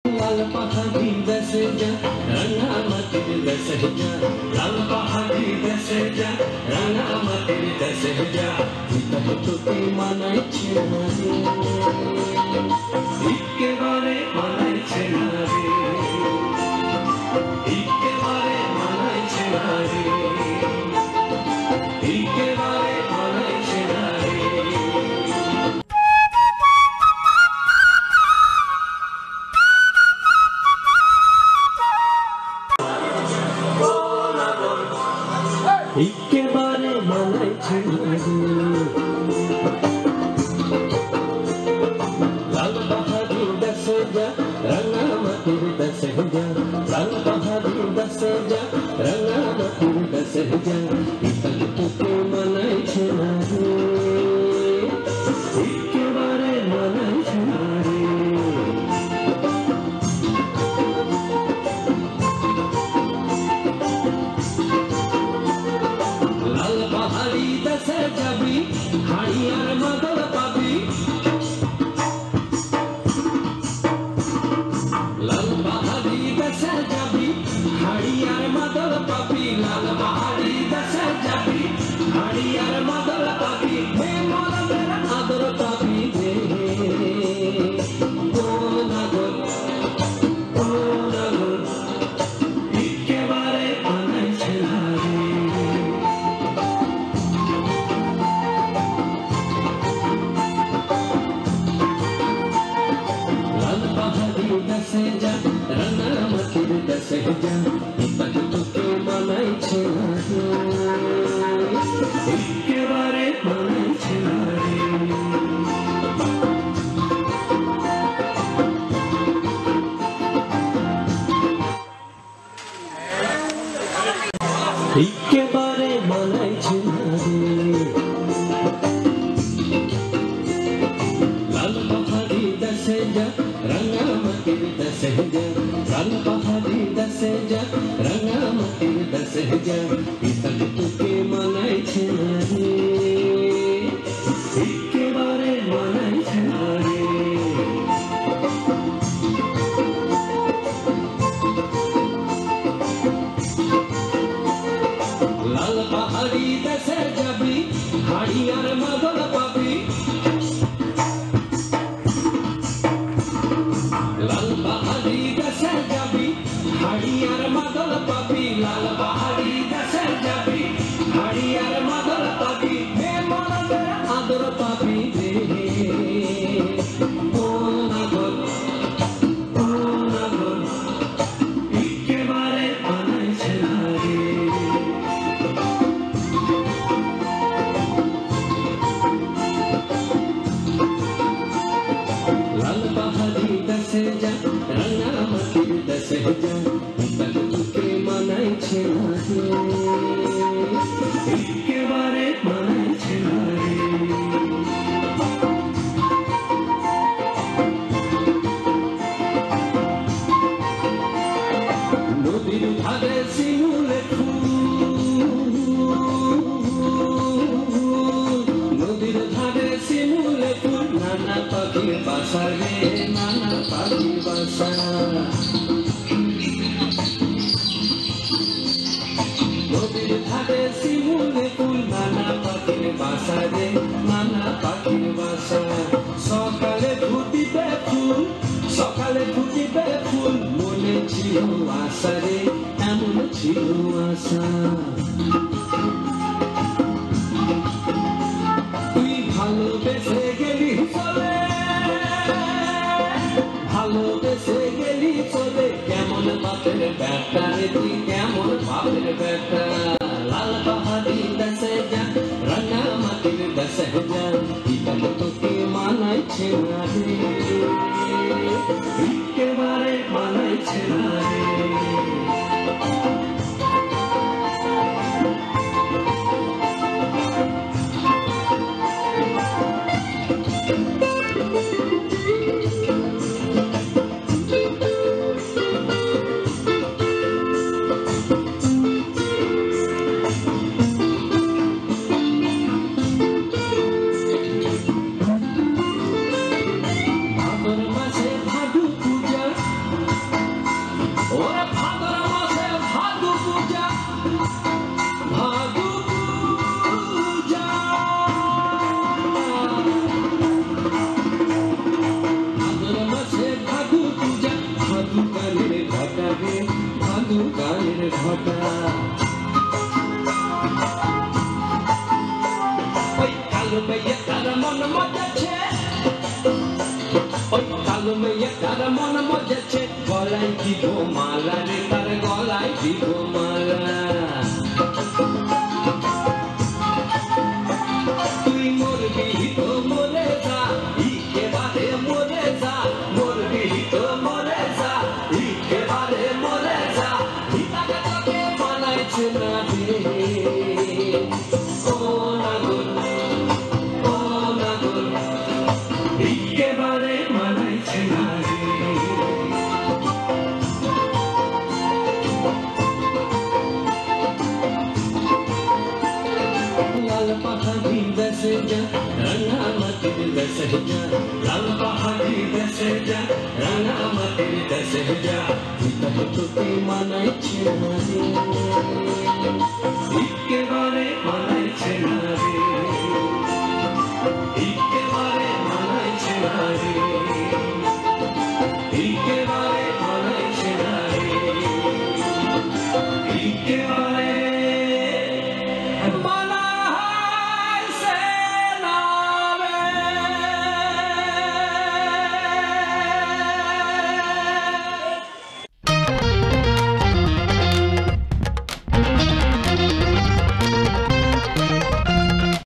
লাল পাহাড়ি দেশে যা রাঙা মাটির দেশে যা লাল পাহাড়ি দেশে যা রাঙা মাটির দেশে যা এটা তোকে মানাইছে না রে একেবারে মানাইছে না রে একেবারে মানাইছে না রে একেবারে মানাইছে না রে একেবারে মানাইছে না রে লাল বাহাদুর দেশে যা রাঙা মাটির দেশে যা লাল বাহাদুর দেশে যা রাঙা মাটির দেশে যা এটা তোকে মানাইছে না রে একেবারে মানাইছে না রে লাল পাহাড়ি দেশে যাবি হাড়ি আর মাদল পাবি লাল পাহাড়ি দেশে যাবি হাড়ি আর মাদল পাবি লাল পাহাড়ি দেশে যাবি হাড়ি আর মাদল পাবি হে মরদের আদর পাবি রে ও নাগর একেবারে মানাইছে না রে লাল পাহাড়ি দেশে যা রাঙা মাটির দেশে যা এটা তোকে মানাইছে না রে একেবারে মানাইছে না রে একেবারে মানাইছে না রে লাল পাহাড়ি দেশে যা রাঙা মাটির দেশে যা লাল পাহাড়ি দেশে যা রাঙা মাটির দেশে যা এটা তোকে মানাইছে না রে একেবারে মানাইছে না রে লাল পাহাড়ি দেশে যাবি হাড়ি আর মাদল পাবি লাল পাহাড়ি দেশে যাবি হাড়ি আর মাদল পাবি লাল পাহাড়ি দেশে যাবি হাড়ি আর মাদল পাবি হে মরদের আদর পাবি রে ও নাগর একেবারে মানাইছে না রে লাল পাহাড়ি দেশে যা রাঙা মাটির দেশে যা এটা তোকে মানাইছে না রে একেবারে মানাইছে না রে নদীর ধারে শিমুলে ফুল নদীর ধারে শিমুলে ফুল নানা পাখির বাসা রে নানা পাখির বাসা নদীর ধারে শিমুলে ফুল নানা পাখির বাসা রে নানা পাখির বাসা সকালে ফুটিবে ফুল সকালে ফুটিবে ফুল মনে ছিল আশা রে এমন ছিল আশা তুই ভালোবেসে গেলি চলে ভালোবেসে গেলি চলে কেমন বাপের ব্যাটা রে তুই কেমন বাপের ব্যাটা লাল পাহাড়ি দেশে যা রাঙা মাটির দেশে যা এটা তোকে মানাইছে না রে একেবারে মানাইছে না রে মেয়ে তার মন মজেছে গলায় দিব মালা রে তার গলায় দিব মালা তুই মরবি তো মরে যা একেবারে মরে যা মরবি তো মরে যা একেবারে মরে যা পিতাকে তোকে মানাইছে না রে ও নাগর একেবারে মানাইছে না রে লাল পাহাড়ি বেসে যা রাঙামাটির বেসে যা লাল পাহাড়ি বেসে যা রাঙামাটির বেসে যা পিতাকে তোকে মানাইছে না রে